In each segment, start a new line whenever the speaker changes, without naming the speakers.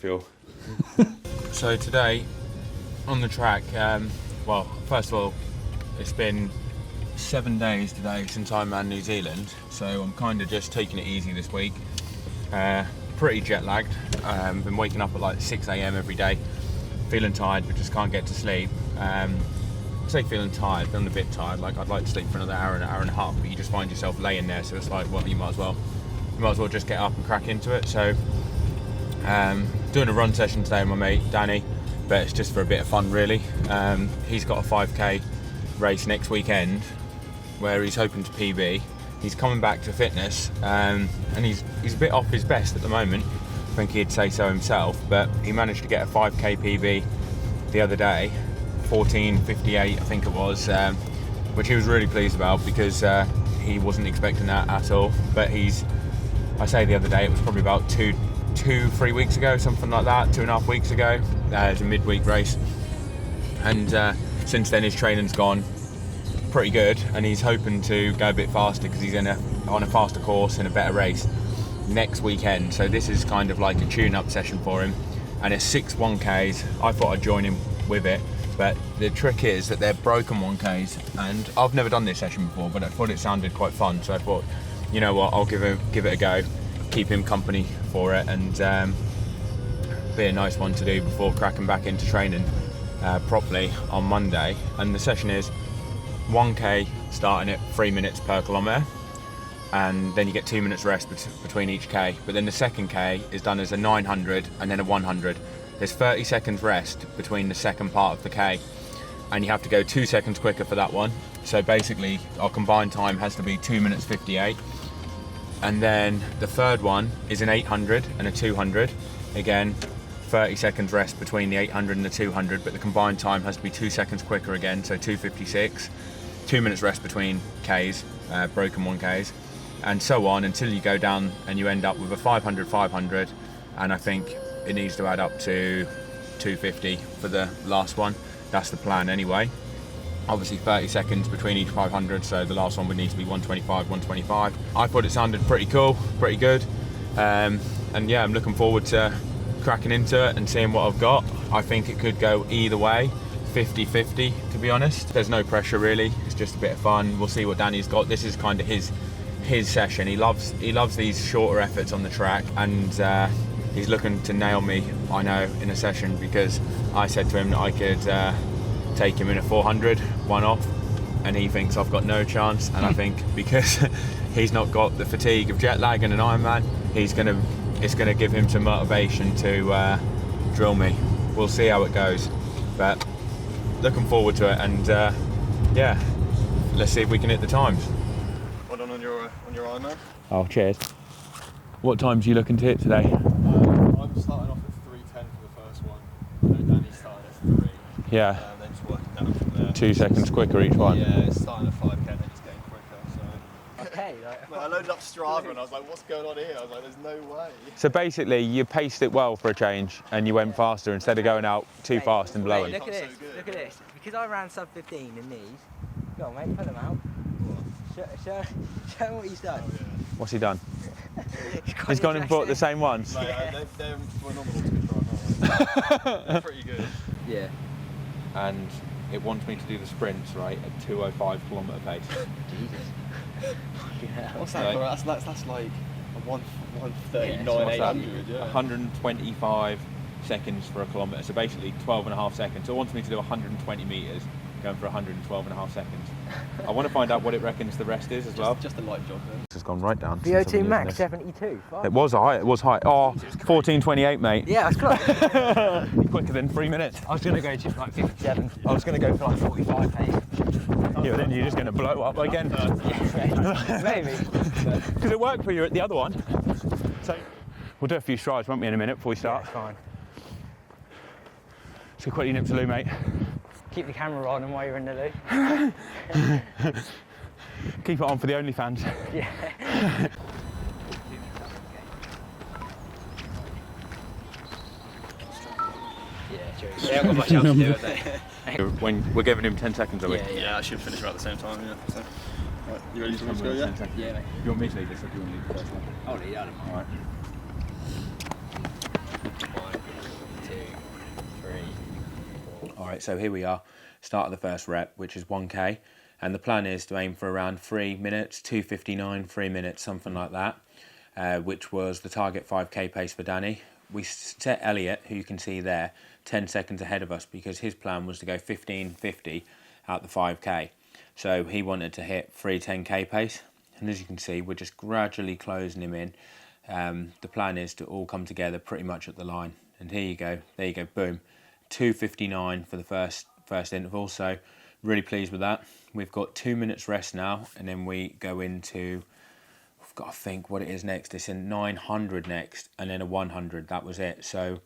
fuel. So today, on the track, well, first of all, it's been 7 days today since Ironman New Zealand, so I'm kind of just taking it easy this week. Pretty jet lagged. Been waking up at like 6 a.m. every day, feeling tired but just can't get to sleep. I say feeling tired, feeling a bit tired, like I'd like to sleep for another hour and a half, but you just find yourself laying there, so it's like, well, you might as well just get up and crack into it. So doing a run session today with my mate Danny, but it's just for a bit of fun really. He's got a 5k race next weekend where he's hoping to PB. He's coming back to fitness, and he's a bit off his best at the moment. I think he'd say so himself, but he managed to get a 5k PB the other day, 14:58 I think it was, which he was really pleased about because he wasn't expecting that at all. But I say the other day, it was probably about 3 weeks ago, something like that, 2.5 weeks ago. It's a midweek race, and since then his training's gone pretty good, and he's hoping to go a bit faster because he's on a faster course in a better race next weekend. So this is kind of like a tune-up session for him, and it's 6 1Ks. I thought I'd join him with it, but the trick is that they're broken 1Ks, and I've never done this session before, but I thought it sounded quite fun, so I thought, you know what, I'll give it a go, keep him company for it, and be a nice one to do before cracking back into training properly on Monday. And the session is 1K starting at 3 minutes per kilometre, and then you get 2 minutes rest between each K. But then the second K is done as a 900 and then a 100. There's 30 seconds rest between the second part of the K, and you have to go 2 seconds quicker for that one. So basically our combined time has to be 2 minutes 58. And then the third one is an 800 and a 200. Again, 30 seconds rest between the 800 and the 200, but the combined time has to be 2 seconds quicker again, so 2:56. 2 minutes rest between Ks, broken 1Ks, and so on until you go down and you end up with a 500, and I think it needs to add up to 250 for the last one. That's the plan anyway. Obviously 30 seconds between each 500, so the last one would need to be 125. I thought it sounded pretty cool, pretty good, and yeah, I'm looking forward to cracking into it and seeing what I've got. I think it could go either way, 50-50 to be honest. There's no pressure really, it's just a bit of fun. We'll see what Danny's got. This is kind of his session. He loves these shorter efforts on the track, and he's looking to nail me, I know, in a session, because I said to him that I could take him in a 400 one off, and he thinks I've got no chance. And I think because he's not got the fatigue of jet lag and an Ironman, it's gonna give him some motivation to drill me. We'll see how it goes, but looking forward to it, and yeah, let's see if we can hit the times.
Well done on your Ironman.
Oh, cheers. What times are you looking to hit today?
I'm starting off at 3:10 for the first one. And Danny's starting at 3.
Yeah.
And then just working down from there.
2 seconds quicker each one.
Yeah, it's starting at 5K, then it's getting quicker. So.
Okay.
I loaded up Strava and I was like, what's going on here? I was like, there's no way.
So basically, you paced it well for a change, and you went faster instead of going out too fast and blowing.
Look at this. Look at this. Because I ran sub 15 in these. Go on, mate. Pull them out. Show him what he's done.
Oh, yeah.
What's he done? He's gone and bought the same ones.
Like, they're phenomenal to be trying. They're pretty good.
Yeah.
And it wants me to do the sprints, right, at 2:05 kilometre pace.
Jesus. Yeah.
What's that?
Like,
That's like a 1:39,
so what's that?
800. Yeah.
125 seconds for a kilometre, so basically 12.5 seconds. So it wants me to do 120 metres, going for 112.5 seconds. I want to find out what it reckons the rest is as well.
Just a light jog then.
It's gone right down.
VO2 max 72.
It was high. Oh, 14:28, mate.
Yeah, that's close.
Quicker than 3 minutes.
I was going to go to like 57. I was going to go for like 45 pace.
Yeah, then you're just going to blow up again.
Yeah, maybe.
Because it worked for you at the other one. So we'll do a few strides, won't we, in a minute before we start?
Yeah, fine.
So quickly nip to loo, mate.
Keep the camera on while you're in the loo.
Keep it on for the OnlyFans.
Yeah. Yeah, true. They haven't got much else to do, have they?
When we're giving him 10 seconds, are we?
Yeah, I should finish about the same time, yeah. So, right, you ready to go, yeah?
Yeah, mate.
You want me to lead this, or do you want to lead the first one?
I'll lead, I don't mind.
Alright. Right, so here we are, start of the first rep, which is 1k, and the plan is to aim for around 3 minutes, 2:59, 3 minutes, something like that, which was the target 5k pace for Danny. We set Elliot, who you can see there, 10 seconds ahead of us because his plan was to go 15:50 out the 5k. So he wanted to hit 3:10k pace, and as you can see, we're just gradually closing him in. The plan is to all come together pretty much at the line, and here you go, there you go, boom. 2:59 for the first interval, so really pleased with that. We've got 2 minutes rest now, and then we go into, we've got to think what it is next. It's in 900 next, and then a 100. That was it. So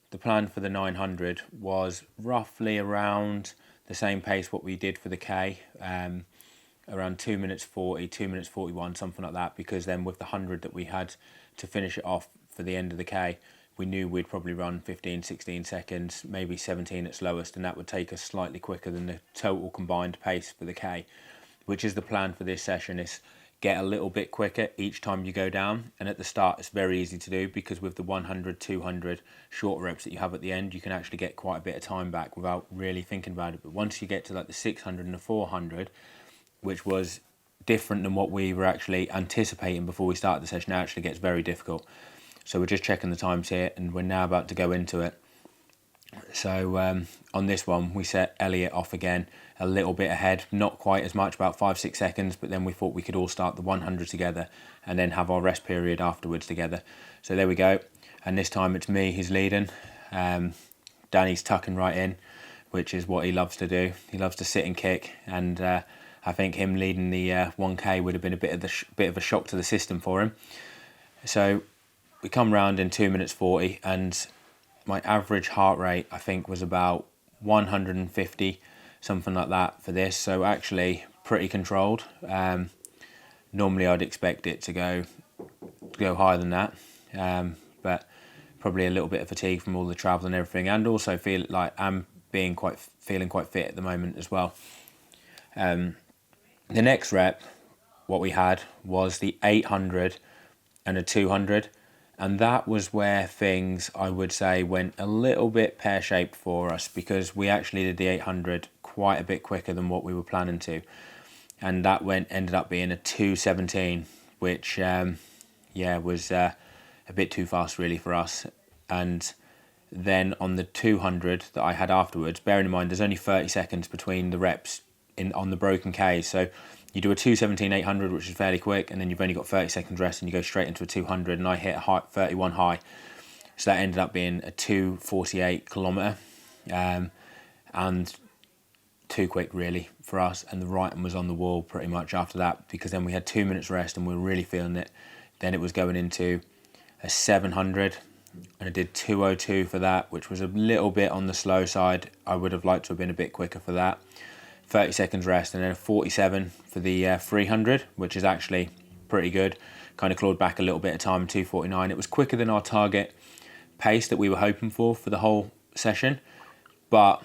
the plan for the 900 was roughly around the same pace what we did for the K, around 2 minutes 40, 2 minutes 41, something like that, because then with the 100 that we had to finish it off for the end of the K, we knew we'd probably run 15, 16 seconds, maybe 17 at slowest, and that would take us slightly quicker than the total combined pace for the K, which is the plan for this session, is get a little bit quicker each time you go down. And at the start, it's very easy to do because with the 100, 200 short reps that you have at the end, you can actually get quite a bit of time back without really thinking about it. But once you get to like the 600 and the 400, which was different than what we were actually anticipating before we started the session, it actually gets very difficult. So we're just checking the times here, and we're now about to go into it. So on this one, we set Elliot off again a little bit ahead, not quite as much, about 5-6 seconds, but then we thought we could all start the 100 together and then have our rest period afterwards together. So there we go, and this time it's me who's leading. Danny's tucking right in, which is what he loves to do. He loves to sit and kick, and I think him leading the 1k would have been a bit of a shock to the system for him. So we come round in 2 minutes 40, and my average heart rate, I think, was about 150, something like that for this. So actually pretty controlled. Normally I'd expect it to go higher than that, but probably a little bit of fatigue from all the travel and everything, and also feel like I'm feeling quite fit at the moment as well. The next rep, what we had was the 800 and a 200. And that was where things, I would say, went a little bit pear-shaped for us, because we actually did the 800 quite a bit quicker than what we were planning to. And that ended up being a 2:17, which, was a bit too fast really for us. And then on the 200 that I had afterwards, bearing in mind there's only 30 seconds between the reps on the broken K, so you do a 2:17 800, which is fairly quick, and then you've only got 30 seconds rest, and you go straight into a 200, and I hit a 31 high. So that ended up being a 2:48 kilometre, and too quick really for us, and the writing was on the wall pretty much after that, because then we had 2 minutes rest and we were really feeling it. Then it was going into a 700, and I did 2:02 for that, which was a little bit on the slow side. I would have liked to have been a bit quicker for that. 30 seconds rest, and then a 47 for the 300, which is actually pretty good. Kind of clawed back a little bit of time, 2:49. It was quicker than our target pace that we were hoping for the whole session, but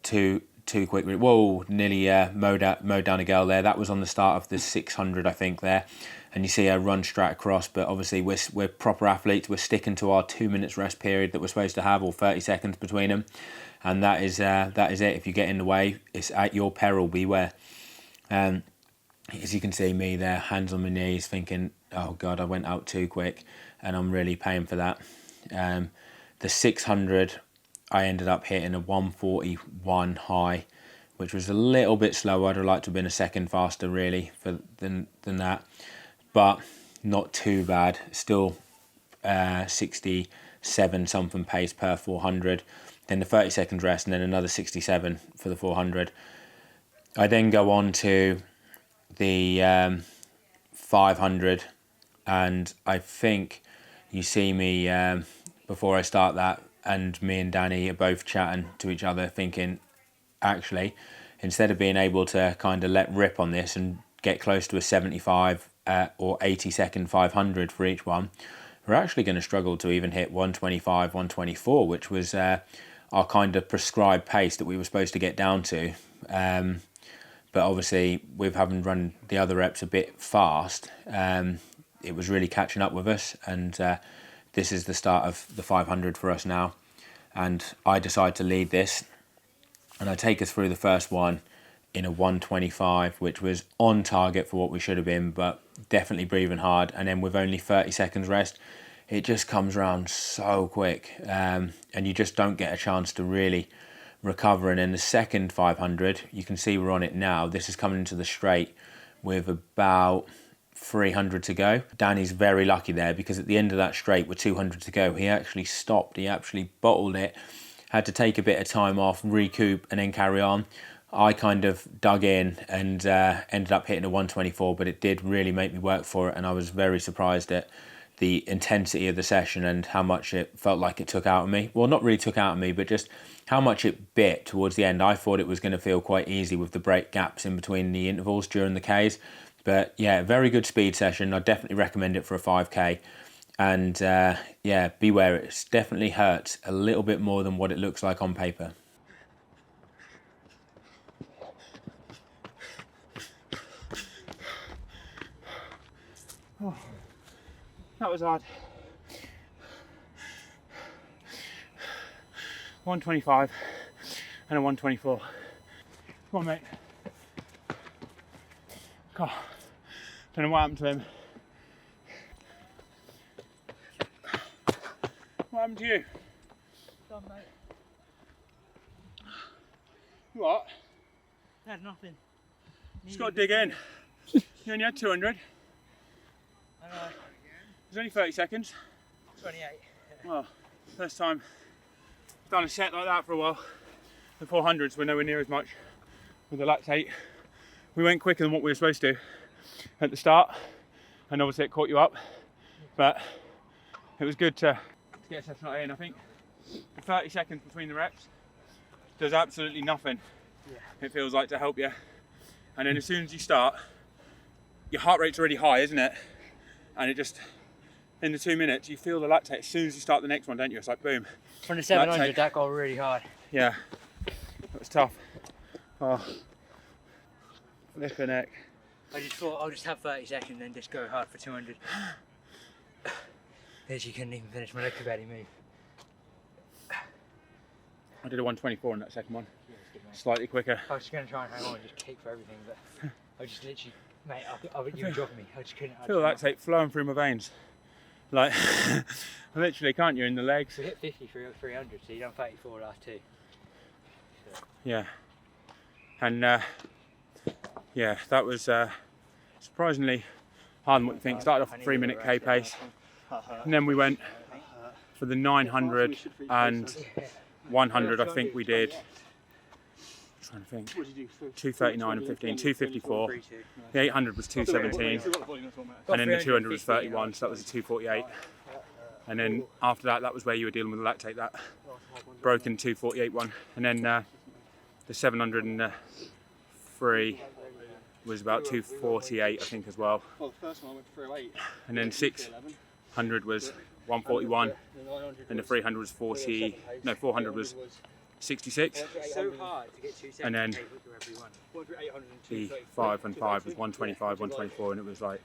too quick. Whoa, nearly mowed down a girl there. That was on the start of the 600, I think, there. And you see her run straight across, but obviously we're proper athletes. We're sticking to our 2 minutes rest period that we're supposed to have, or 30 seconds between them. And that is it. If you get in the way, it's at your peril, beware. As you can see me there, hands on my knees, thinking, oh God, I went out too quick, and I'm really paying for that. The 600, I ended up hitting a 141 high, which was a little bit slower. I'd have liked to have been a second faster really than that, but not too bad. Still 67 something pace per 400. Then the 30 seconds rest, and then another 67 for the 400. I then go on to the 500, and I think you see me before I start that, and me and Danny are both chatting to each other, thinking, actually, instead of being able to kind of let rip on this and get close to a 75 or 80 second 500 for each one, we're actually going to struggle to even hit 125, 124, which was our kind of prescribed pace that we were supposed to get down to. But obviously, with having run the other reps a bit fast, it was really catching up with us, and this is the start of the 500 for us now. and I decide to lead this, and I take us through the first one in a 125, which was on target for what we should have been, but definitely breathing hard. And then with only 30 seconds rest, it just comes around so quick, and you just don't get a chance to really recover. And in the second 500, you can see we're on it now. This is coming into the straight with about 300 to go. Danny's very lucky there, because at the end of that straight with 200 to go, he actually stopped. He actually bottled it, had to take a bit of time off, recoup, and then carry on. I kind of dug in and ended up hitting a 124, but it did really make me work for it, and I was very surprised at the intensity of the session and how much it felt like it took out of me. Well, not really took out of me, but just how much it bit towards the end. I thought it was going to feel quite easy with the break gaps in between the intervals during the Ks. But yeah, very good speed session. I definitely recommend it for a 5K. And yeah, beware, it definitely hurts a little bit more than what it looks like on paper.
Oh, that was hard. 125 and a 124. Come on, mate. God, don't know what happened to him. What happened to you?
Done, mate.
What?
Had nothing.
Just got to dig in. You only had 200.
I know.
It was only 30 seconds.
28.
Well, first time I've done a set like that for a while. The 400s were nowhere near as much with the lactate. We went quicker than what we were supposed to at the start, and obviously it caught you up, but it was good to get a session like that in. I think the 30 seconds between the reps does absolutely nothing.
Yeah.
It feels like, to help you. And then as soon as you start, your heart rate's already high, isn't it? And it just, in the 2 minutes, you feel the lactate as soon as you start the next one, don't you? It's like boom.
From the 700,
Lactate.
that got really hard.
Yeah, that was tough. Oh, flipping heck.
I just thought I'll just have 30 seconds and then just go hard for 200. Literally couldn't even finish, my leg could barely move.
I did a 124 in that second one,
Yeah, it's good, mate.
slightly quicker.
I was just going to try and hang on and just kick for everything, but I just literally, mate, you were dropping me. I just couldn't.
I feel lactate flowing through my veins. Like, literally, can't you, in the legs?
We hit 50 through 300, so you done 34 last two. So.
Yeah. And yeah, that was surprisingly harder than what you think. Started off a 3 minute K pace, and then we went for the 900 and 100. I think we did, I'm trying to think, 239 and 15, 254. The 800 was 217, and then the 200 was 31, so that was a 248. And then after that, that was where you were dealing with the lactate, that broken 248 one. And then the 703 was about 248, I think, as well.
Well, the first one went through 8.
And then 600 was 141, and the 300 was 400 was 66.
It's so hard to get 2 seconds
And then
to every one.
the 5 and 5 was 125, 124, and it was like,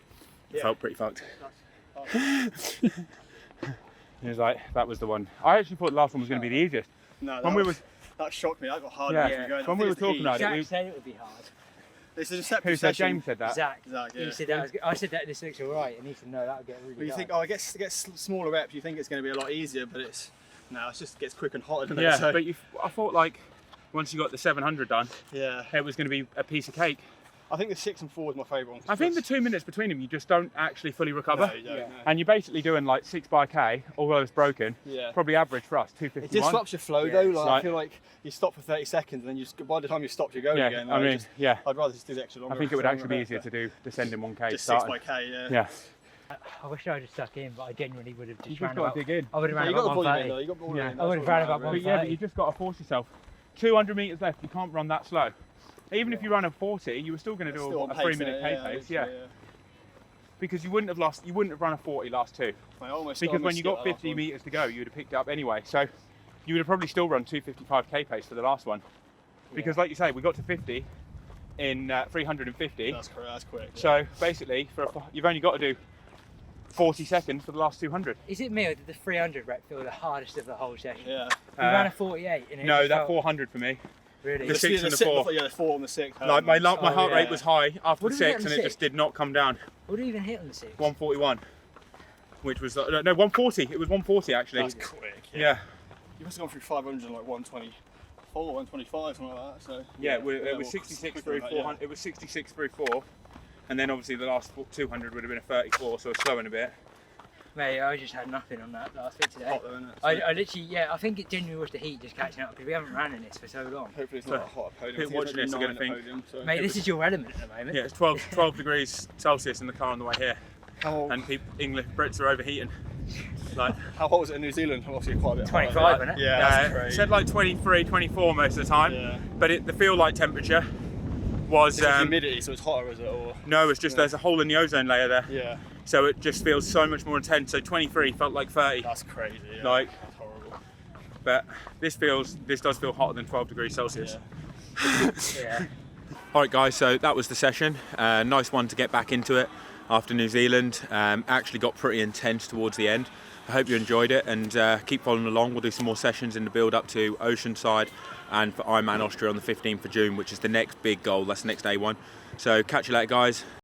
it felt pretty fucked. It was like, that was the one. I actually thought the last one was going to be the easiest.
No,
That
shocked me. That got harder
Yeah.
as we go.
When we were talking about it,
Jack said it would be hard.
It's a separate
who said?
session.
James said that.
Zach,
Zach, yeah.
he said that. I said that this looks alright, and he said no, that would get really
Well, you
hard.
think, oh, it gets smaller reps. You think it's going to be a lot easier, but it's just gets quick and hotter. Doesn't
Yeah,
it? So,
but I thought, like, once you got the 700 done,
yeah.
it was going to be a piece of cake.
I think the 6 and 4 is my favourite one.
I think the 2 minutes between them, you just don't actually fully recover.
No, you don't, no.
And you're basically doing like 6 by K, although it's broken.
Yeah.
Probably average for us,
It
251.
disrupts your flow
Yeah,
though.
it's
Like,
like-
I feel like you stop for 30 seconds and then by the time you stop, you're going
Yeah,
again.
I mean, yeah.
I'd rather just do the extra longer.
I think it would actually be
reps,
easier to do descending 1K.
just 6
starting.
by K, yeah.
Yeah.
I wish I had just stuck in, but I genuinely would have just
You
ran
just got
about.
to dig in.
I would have
Yeah,
ran
you got the
about
volume in
130.
though. You got the volume
Yeah.
in.
I would've
That's
ran
what
about
matters,
But yeah, but
130.
you just got to force yourself. 200 metres left, you can't run that slow. Even if you run a 40, you were still going to do
Still
a
on
3
pace,
minute K pace. Yeah.
literally,
Because you wouldn't have run a 40 last two.
I almost
Because when you
skipped
got
that last
50
one.
metres to go, you would have picked it up anyway. So you would have probably still run 255 K pace for the last one. Because like you say, we got to 50 in 350.
That's correct. That's quick. Yeah.
So basically, you've only got to do 40 seconds for the last 200.
Is it me or did the 300 rep feel the hardest of the whole session?
Yeah.
We ran a 48 and it
No,
just
that
felt
400 for me.
really.
The 6 and the 4.
Yeah, the 4 and the 6.
Like my heart rate was high after
What
the
did we get
6
on
and
the
it just
6?
did not come down.
What did we even hit on the 6?
141, which was no 140. It was 140 actually.
That's quick.
Yeah.
You must have gone through 500 like 124, 125, something like that. So
Yeah, it was 66 through 400. It was 66 through 4, and then obviously the last 200 would have been a 34, so it's slowing a bit.
Mate, I just had nothing on that last bit today.
Hot though, isn't it?
I literally, yeah, I think it genuinely was the heat just catching up because we haven't ran in this for so long.
Hopefully it's not a hot podium.
People watching this are going to think,
Mate, this is your element at the moment.
yeah, it's 12 degrees Celsius in the car on the way here, and English Brits are overheating. Like,
how hot was it in New Zealand? Obviously quite a bit
25,
hotter.
wasn't it?
Yeah, that's
it
crazy.
said like 23, 24 most of the time,
Yeah.
but the feel like temperature was
It's humidity, so it's hotter, is it? Or
no, it's just there's a hole in the ozone layer there,
yeah,
so it just feels so much more intense. So 23 felt like 30.
that's crazy. Yeah.
Like,
that's horrible.
but this does feel hotter than 12 degrees Celsius.
Yeah.
Yeah.
Alright guys, so that was the session. Nice one to get back into it after New Zealand. Actually got pretty intense towards the end. I hope you enjoyed it and keep following along. We'll do some more sessions in the build up to Oceanside and for Ironman Austria on the 15th of June, which is the next big goal. That's the next A1. So catch you later guys.